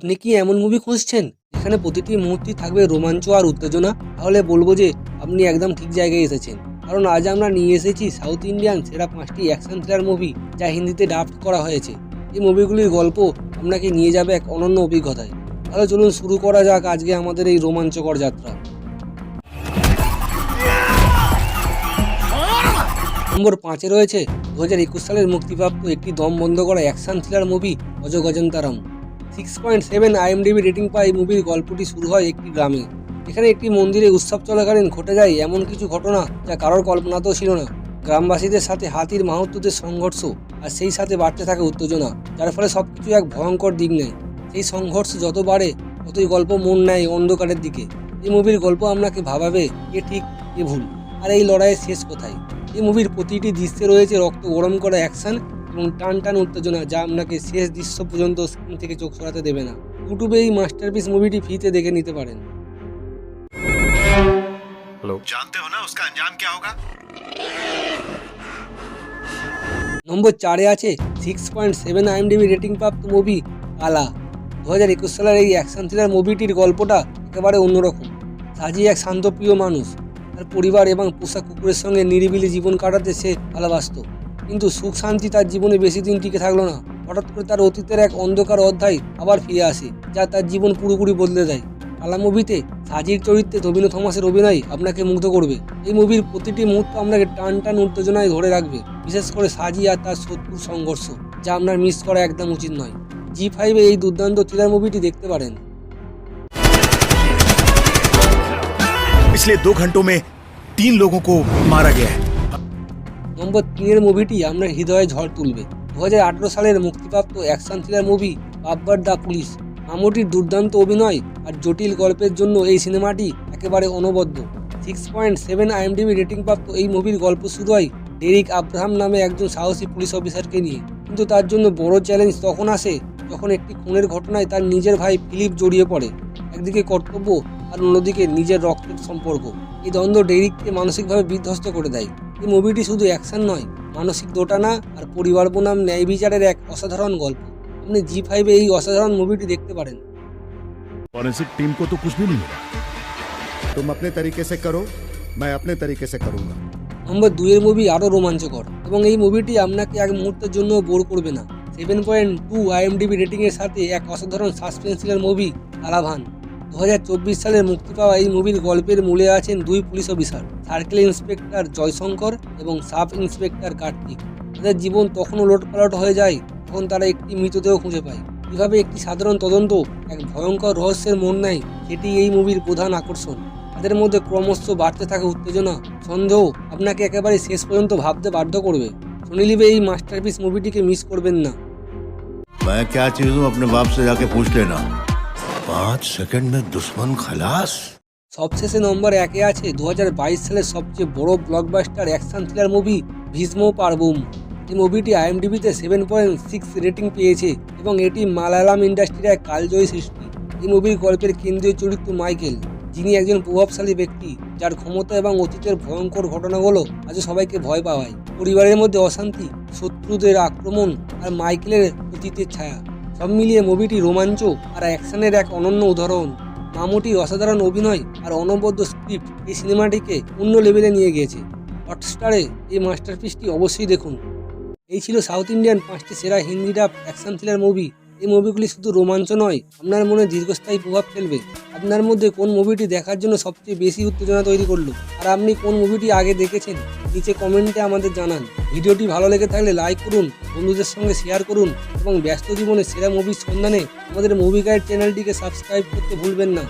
আপনি কি এমন মুভি খুঁজছেন যেখানে প্রতিটি মুহূর্তে থাকবে রোমাঞ্চ আর উত্তেজনা? তাহলে বলবো যে আপনি একদম ঠিক জায়গায় এসেছেন। কারণ আজ আমরা নিয়ে এসেছি সাউথ ইন্ডিয়ান সেরা 5টি অ্যাকশন থ্রিলার মুভি, যা হিন্দিতে ডাবড করা হয়েছে। এই মুভিগুলির গল্প আপনাকে নিয়ে যাবে এক অনন্য অভিজ্ঞতায়। তাহলে চলুন শুরু করা যাক আজকে আমাদের এই রোমাঞ্চকর যাত্রা। নম্বর 5-এ রয়েছে 2021 সালের মুক্তিপ্রাপ্ত একটি দম বন্ধ করা action thriller movie Ajagajantharam. 6.7 IMDb rating পায় এই মুভির গল্পটি শুরু হয় একটি গ্রামে। এখানে একটি মন্দিরে উৎসব চলাকালীন ঘটে যায় এমন কিছু ঘটনা যা কারোর কল্পনাতেও ছিল না। গ্রামবাসীদের সাথে হাতির মাহাত্ম্যদের সংঘর্ষ, আর সেই সাথে বাড়তে থাকে উত্তেজনা, যার ফলে সবকিছু এক ভয়ঙ্কর দিক নেয়। সেই সংঘর্ষ যত বাড়ে ততই গল্প মন নেয় অন্ধকারের দিকে। এই মুভির গল্প আপনাকে ভাবাবে এ ঠিক এ ভুল, আর এই লড়াইয়ের শেষ কোথায়। এই মুভির প্রতিটি দৃশ্যে রয়েছে রক্ত গরম করা অ্যাকশন এবং টান টান উত্তেজনা, যা আপনাকে শেষ দৃশ্য পর্যন্ত স্ক্রিন থেকে চোখ সরাতে দেবে না। ইউটিউবে এই মাস্টারপিস মুভিটি ফ্রিতে দেখে নিতে পারেন। जानते हो ना उसका अंजाम क्या होगा? নম্বর 4-এ আছে 6.7 আইএমডিবি রেটিং প্রাপ্ত মুভি আলা। 2021 সালের এই অ্যাকশন থ্রিলার মুভিটির গল্পটা একেবারে অন্যরকম। সাজি এক শান্তপ্রিয় মানুষ, তার পরিবার এবং পোষা কুকুরের সঙ্গে নিরিবিলি জীবন কাটাতে সে ভালোবাসত। কিন্তু সুখ শান্তি তার জীবনে বেশি দিন টিকে থাকলো না। হঠাৎ করে তার অতীতের এক অন্ধকার অধ্যায় আবার ফিরে আসে, যা তার জীবন পুরোপুরি বদলে দেয়। আলা মুভিতে সাজির চরিত্রে টবিনো থমাসের অভিনয় আপনাকে মুগ্ধ করবে। এই মুভির প্রতিটি মুহূর্ত আপনাকে টান টান উত্তেজনায় ধরে রাখবে, বিশেষ করে সাজি আর তার শত্রুর সংঘর্ষ, যা আপনার মিস করা একদম উচিত নয়। জি5-এ এই দুর্দান্ত থ্রিলার মুভিটি দেখতে পারেন। पिछले 2 घंटों में 3 लोगों को मारा गया है। নম্বর 3-এর মুভিটি আপনার হৃদয়ে ঝড় তুলবে। 2018 সালের মুক্তিপ্রাপ্ত action thriller movie Babbar the police. মামুটির দুর্দান্ত অভিনয় আর জটিল গল্পের জন্য এই সিনেমাটি একেবারে অনবদ্য। 6.7 আইএমডিবি রেটিং প্রাপ্ত এই মুভির গল্প শুরু হয় ডেরিক আব্রাহাম নামে একজন সাহসী পুলিশ অফিসারকে নিয়ে। কিন্তু তার জন্য বড় চ্যালেঞ্জ তখন আসে যখন একটি খুনের ঘটনায় তার নিজের ভাই ফিলিপ জড়িয়ে পড়ে। একদিকে কর্তব্য আর অন্যদিকে নিজের রক্তের সম্পর্ক। এই দ্বন্দ্ব ডেরিককে মানসিকভাবে বিধ্বস্ত করে দেয়। এই মুভিটি শুধু অ্যাকশন নয়, মানসিক দোটানা আর পরিবার বনাম ন্যায় বিচারের এক অসাধারণ গল্প। আপনি জি5-এ এই অসাধারণ মুভিটি দেখতে পারেন। फॉरेंसिक टीम को तो कुछ भी नहीं मिला। तुम अपने तरीके से करो, मैं अपने तरीके से करूंगा। নম্বর 2-এর মুভি আরও রোমাঞ্চকর, এবং এই মুভিটি আপনাকে এক মুহূর্তের জন্য বোর করবে না। 7.2 আইএমডিবি রেটিংয়ের সাথে এক অসাধারণ সাসপেন্স থ্রিলার মুভি কালাভান। 2024 সালের মুক্তি পাওয়া এই মুভির গল্পের মূলে আছেন 2 police officer, circle inspector Jaishankar এবং সাব ইন্সপেক্টর কার্তিক। তাদের জীবন তখনও লোটপালট হয়ে যায় যখন তারা একটি মৃতদেহ খুঁজে পায়। কীভাবে একটি সাধারণ তদন্ত এক ভয়ঙ্কর রহস্যের মন নেয়, সেটি এই মুভির প্রধান আকর্ষণ। তাদের মধ্যে ক্রমশ বাড়তে থাকে উত্তেজনা, সন্দেহ আপনাকে একেবারে শেষ পর্যন্ত ভাবতে বাধ্য করবে। শুনিলিবে এই মাস্টারপিস মুভিটিকে মিস করবেন না। मैं क्या चीज हूँ अपने बाप से जाके पूछ लेना। 5 सेकंड में दुश्मन खलास। সবশেষে নম্বর 1-এ আছে 2022 সালের সবচেয়ে বড় blockbuster action thriller movie Bheeshma Parvam. এই মুভিটি আইএমডিবিতে 7.6 রেটিং পেয়েছে এবং এটি মালায়ালাম ইন্ডাস্ট্রির এক কালজয়ী সৃষ্টি। এই মুভির গল্পের কেন্দ্রীয় চরিত্র মাইকেল, যিনি একজন প্রভাবশালী ব্যক্তি যার ক্ষমতা এবং অতীতের ভয়ঙ্কর ঘটনাগুলো আজও সবাইকে ভয় পাওয়ায়। পরিবারের মধ্যে অশান্তি, শত্রুদের আক্রমণ আর মাইকেলের অতীতের ছায়া, সব মিলিয়ে মুভিটি রোমাঞ্চ আর অ্যাকশনের এক অনন্য উদাহরণ। মামুটির অসাধারণ অভিনয় আর অনবদ্য স্ক্রিপ্ট এই সিনেমাটিকে অন্য লেভেলে নিয়ে গিয়েছে। হটস্টারে এই মাস্টারপিসটি অবশ্যই দেখুন। এই ছিল সাউথ ইন্ডিয়ান 5টি সেরা হিন্দি ডাব অ্যাকশন থ্রিলার মুভি। এই মুভিগুলি শুধু রোমাঞ্চ নয়, আপনার মনে দীর্ঘস্থায়ী প্রভাব ফেলবে। আপনার মধ্যে কোন মুভিটি দেখার জন্য সবচেয়ে বেশি উত্তেজনা তৈরি করলো, আর আপনি কোন মুভিটি আগে দেখেছেন, নিচে কমেন্টে আমাদের জানান। ভিডিওটি ভালো লেগে থাকলে লাইক করুন, বন্ধুদের সঙ্গে শেয়ার করুন এবং ব্যস্ত জীবনে সেরা মুভির সন্ধানে আমাদের মুভি গাইড চ্যানেলটিকে সাবস্ক্রাইব করতে ভুলবেন না।